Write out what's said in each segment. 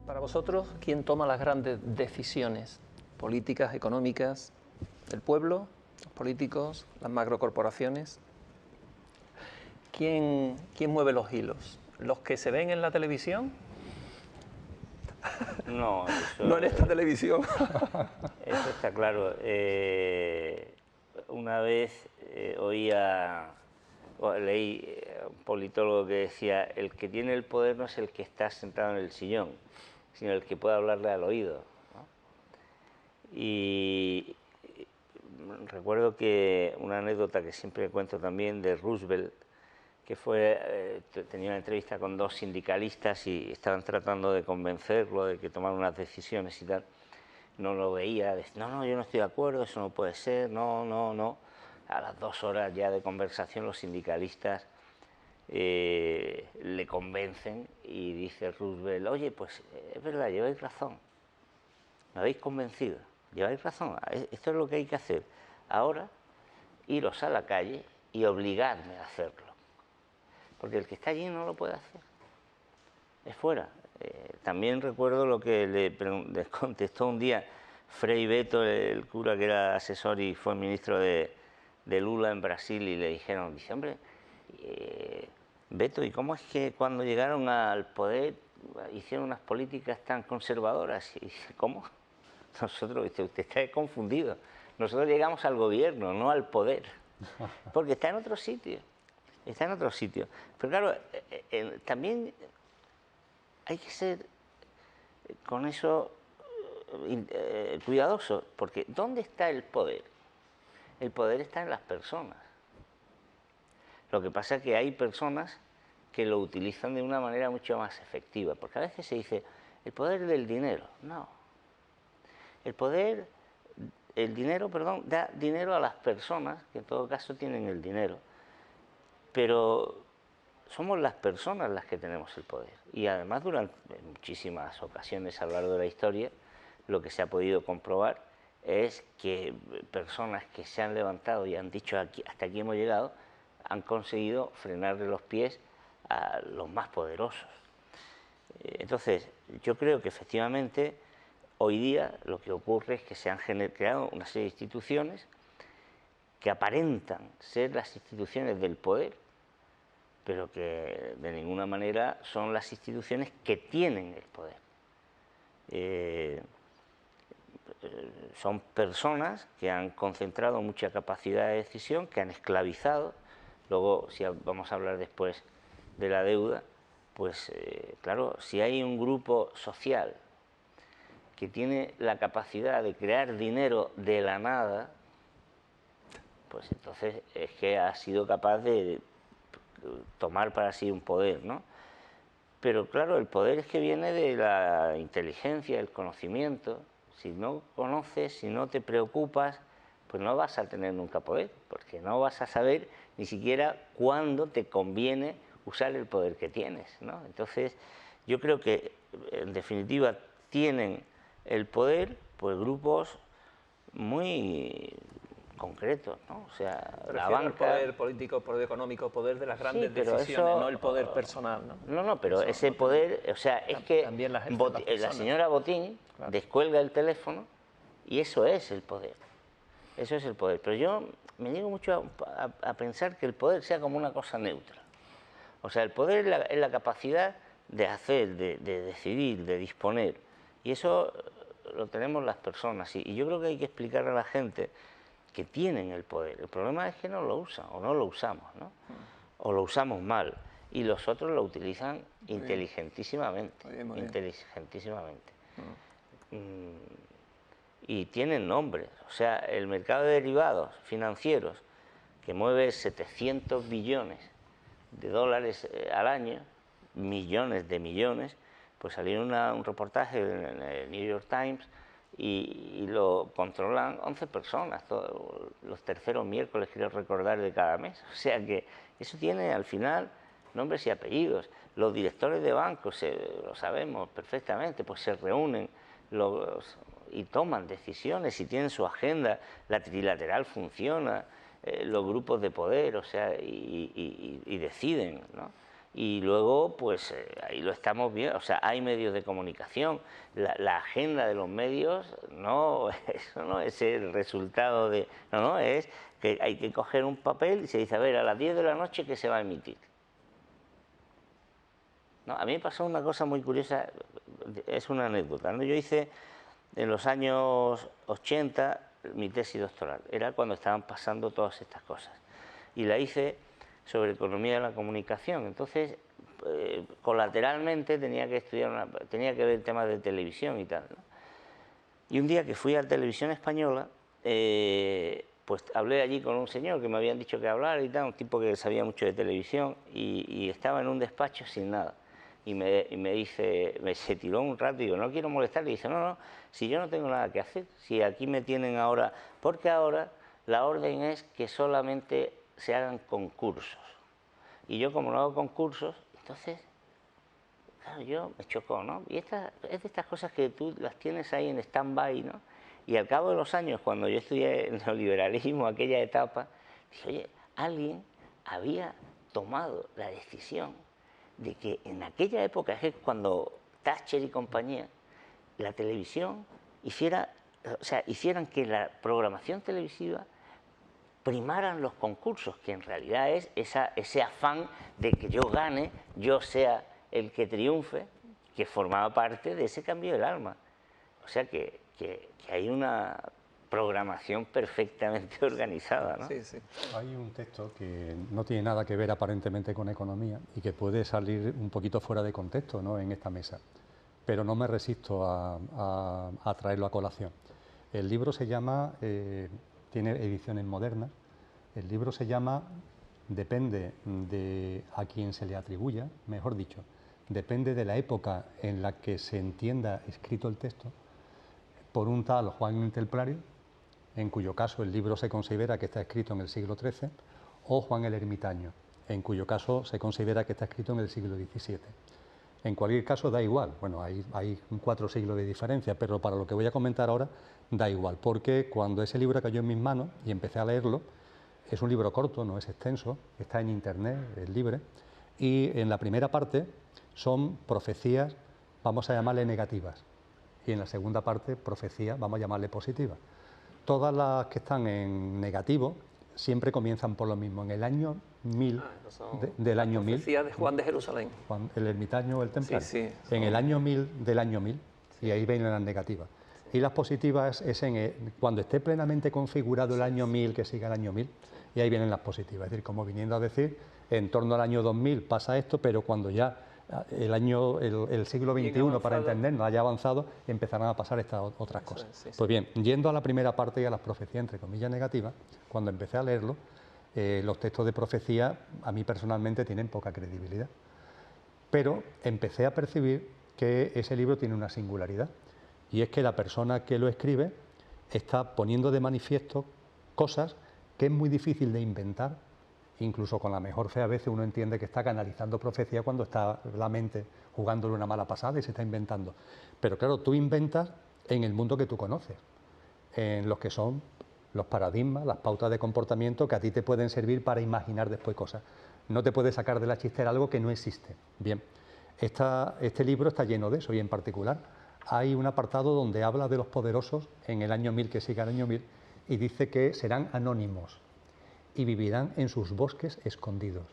Para vosotros, ¿quién toma las grandes decisiones políticas, económicas? ¿El pueblo, los políticos, las macrocorporaciones? ¿Quién mueve los hilos? ¿Los que se ven en la televisión? No, eso, No en esta televisión. eso está claro. Una vez leí un politólogo que decía: el que tiene el poder no es el que está sentado en el sillón, sino el que puede hablarle al oído, ¿no? Y recuerdo que una anécdota que siempre cuento también de Roosevelt, que tenía una entrevista con dos sindicalistas y estaban tratando de convencerlo de que tomara unas decisiones y tal. No lo veía, decía: no, yo no estoy de acuerdo, eso no puede ser, no. A las 2 horas ya de conversación los sindicalistas le convencen y dice Roosevelt: oye, pues es verdad, lleváis razón, me habéis convencido, lleváis razón, esto es lo que hay que hacer. Ahora, iros a la calle y obligadme a hacerlo, porque el que está allí no lo puede hacer, es fuera. También recuerdo lo que le contestó un día Frei Beto, el cura que era asesor y fue ministro de Lula en Brasil, y le dijeron, dice: hombre, Beto, ¿y cómo es que cuando llegaron al poder hicieron unas políticas tan conservadoras? Y dice: ¿cómo? Nosotros, usted está confundido, nosotros llegamos al gobierno, no al poder, porque está en otro sitio, está en otro sitio. Pero claro, también hay que ser con eso cuidadoso, porque ¿dónde está el poder? El poder está en las personas. Lo que pasa es que hay personas que lo utilizan de una manera mucho más efectiva, porque a veces se dice el poder del dinero. No. El dinero, da dinero a las personas, que en todo caso tienen el dinero, pero somos las personas las que tenemos el poder. Y además, durante muchísimas ocasiones a lo largo de la historia, lo que se ha podido comprobar es que personas que se han levantado y han dicho hasta aquí hemos llegado, han conseguido frenarle los pies a los más poderosos. Entonces, yo creo que efectivamente hoy día lo que ocurre es que se han creado una serie de instituciones que aparentan ser las instituciones del poder, pero que de ninguna manera son las instituciones que tienen el poder. Son personas que han concentrado mucha capacidad de decisión, que han esclavizado. Luego, si vamos a hablar después de la deuda, pues claro, si hay un grupo social que tiene la capacidad de crear dinero de la nada, pues entonces es que ha sido capaz de tomar para sí un poder, ¿no? Pero claro, el poder es que viene de la inteligencia, el conocimiento. Si no conoces, si no te preocupas, pues no vas a tener nunca poder, porque no vas a saber ni siquiera cuándo te conviene usar el poder que tienes, ¿no? Entonces, yo creo que, en definitiva, tienen el poder, pues, grupos muy concretos, ¿no? O sea, la banca... El poder político, poder económico, poder de las grandes sí, pero decisiones, eso, no el poder personal, ¿no? No, pero eso ese poder, o sea, es que también las ejercen la las señora Botín claro, descuelga el teléfono y eso es el poder. Eso es el poder. Pero yo me niego mucho a pensar que el poder sea como una cosa neutra. O sea, el poder es la capacidad de hacer, de decidir, de disponer. Y eso lo tenemos las personas. Y yo creo que hay que explicar a la gente que tienen el poder. El problema es que no lo usan o no lo usamos, ¿no? O lo usamos mal. Y los otros lo utilizan inteligentísimamente. Muy bien. Inteligentísimamente. Y tienen nombres. O sea, el mercado de derivados financieros, que mueve 700 billones de dólares al año, millones de millones, pues salió un reportaje en el New York Times y lo controlan 11 personas, todos los terceros miércoles, quiero recordar, de cada mes. O sea que eso tiene al final nombres y apellidos. Los directores de bancos, lo sabemos perfectamente, pues se reúnen y toman decisiones y tienen su agenda. La trilateral funciona, los grupos de poder, o sea, y deciden, ¿no? y luego pues ahí lo estamos viendo, o sea, hay medios de comunicación, la agenda de los medios, no, eso no es el resultado de, no, es que hay que coger un papel y se dice, a ver, a las 10 de la noche que se va a emitir. No, a mí me pasó una cosa muy curiosa, es una anécdota, ¿no? Yo hice en los años 80 mi tesis doctoral, era cuando estaban pasando todas estas cosas, y la hice sobre economía de la comunicación. Entonces, colateralmente tenía que estudiar, tenía que ver temas de televisión y tal, ¿no? Y un día que fui a Televisión Española, pues hablé allí con un señor que me habían dicho que hablar y tal, un tipo que sabía mucho de televisión, y estaba en un despacho sin nada. Y me dice, se tiró un rato y digo, no quiero molestar, y dice, no, si yo no tengo nada que hacer, si aquí me tienen ahora, porque ahora la orden es que solamente se hagan concursos. Y yo como no hago concursos, entonces, claro, yo me chocó, ¿no? Y es de estas cosas que tú las tienes ahí en stand-by, ¿no? Y al cabo de los años, cuando yo estudié el neoliberalismo, aquella etapa, dije, oye, alguien había tomado la decisión de que en aquella época, es cuando Thatcher y compañía, la televisión hicieran que la programación televisiva primaran los concursos, que en realidad es ese afán de que yo gane, yo sea el que triunfe, que formaba parte de ese cambio del alma. O sea que hay una programación perfectamente organizada, ¿no? Sí, sí. Hay un texto que no tiene nada que ver aparentemente con economía y que puede salir un poquito fuera de contexto, ¿no?, en esta mesa, pero no me resisto a traerlo a colación. El libro se llama, tiene ediciones modernas, el libro se llama, depende de a quién se le atribuya, mejor dicho, depende de la época en la que se entienda escrito el texto, por un tal Juan el Templario, en cuyo caso el libro se considera que está escrito en el siglo XIII, o Juan el Ermitaño, en cuyo caso se considera que está escrito en el siglo XVII. En cualquier caso da igual, bueno, hay 4 siglos de diferencia, pero para lo que voy a comentar ahora da igual, porque cuando ese libro cayó en mis manos y empecé a leerlo, es un libro corto, no es extenso, está en internet, es libre, y en la primera parte son profecías, vamos a llamarle negativas, y en la segunda parte profecías, vamos a llamarle positivas. Todas las que están en negativo siempre comienzan por lo mismo, en el año 1000, del año 1000. Profecía de Juan de Jerusalén. Juan, el ermitaño o el templario. Sí, en el año 1000 del año 1000, y ahí vienen las negativas. Y las positivas es cuando esté plenamente configurado el año 1000, que siga el año 1000, y ahí vienen las positivas. Es decir, como viniendo a decir, en torno al año 2000 pasa esto, pero cuando ya el siglo XXI, para entendernos, haya avanzado, empezarán a pasar estas otras cosas. Pues bien, yendo a la primera parte y a las profecías, entre comillas, negativas, cuando empecé a leerlo, los textos de profecía a mí personalmente tienen poca credibilidad. Pero empecé a percibir que ese libro tiene una singularidad, y es que la persona que lo escribe está poniendo de manifiesto cosas que es muy difícil de inventar. Incluso con la mejor fe a veces uno entiende que está canalizando profecía cuando está la mente jugándole una mala pasada y se está inventando. Pero claro, tú inventas en el mundo que tú conoces, en los que son los paradigmas, las pautas de comportamiento que a ti te pueden servir para imaginar después cosas. No te puedes sacar de la chistera algo que no existe. Bien, este libro está lleno de eso, y en particular hay un apartado donde habla de los poderosos en el año 1000, que sigue el año 1000, y dice que serán anónimos y vivirán en sus bosques escondidos.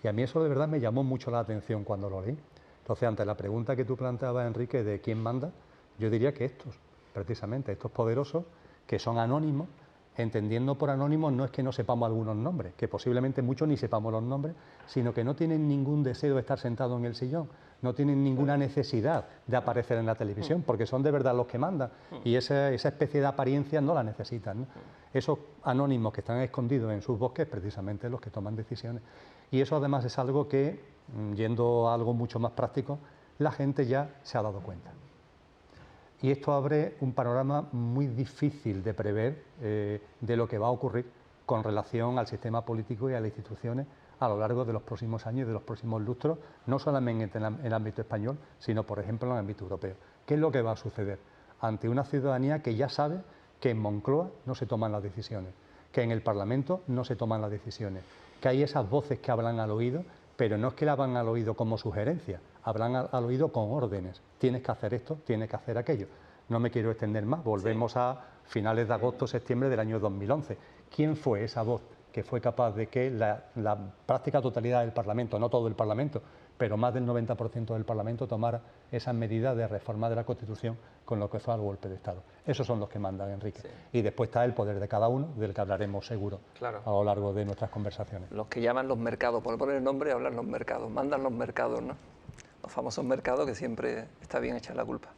Y a mí eso de verdad me llamó mucho la atención cuando lo leí. Entonces, ante la pregunta que tú planteabas, Enrique, de quién manda, yo diría que estos, precisamente, estos poderosos, que son anónimos, entendiendo por anónimos no es que no sepamos algunos nombres, que posiblemente muchos ni sepamos los nombres, sino que no tienen ningún deseo de estar sentados en el sillón, no tienen ninguna necesidad de aparecer en la televisión, porque son de verdad los que mandan, y esa especie de apariencia no la necesitan, ¿no? Esos anónimos que están escondidos en sus bosques, precisamente los que toman decisiones. Y eso además es algo que, yendo a algo mucho más práctico, la gente ya se ha dado cuenta. Y esto abre un panorama muy difícil de prever de lo que va a ocurrir con relación al sistema político y a las instituciones a lo largo de los próximos años y de los próximos lustros, no solamente en el ámbito español, sino, por ejemplo, en el ámbito europeo. ¿Qué es lo que va a suceder ante una ciudadanía que ya sabe que en Moncloa no se toman las decisiones, que en el Parlamento no se toman las decisiones, que hay esas voces que hablan al oído pero no es que la van al oído como sugerencia, hablan al oído con órdenes. Tienes que hacer esto, tienes que hacer aquello. No me quiero extender más, volvemos a finales de agosto, septiembre del año 2011. ¿Quién fue esa voz que fue capaz de que la práctica totalidad del Parlamento, no todo el Parlamento, pero más del 90% del Parlamento tomara esas medidas de reforma de la Constitución con lo que fue al golpe de Estado? Esos son los que mandan, Enrique. Sí. Y después está el poder de cada uno, del que hablaremos seguro a lo largo de nuestras conversaciones. Los que llaman los mercados, por poner el nombre, hablan los mercados, mandan los mercados, ¿no? Los famosos mercados que siempre está bien echar la culpa.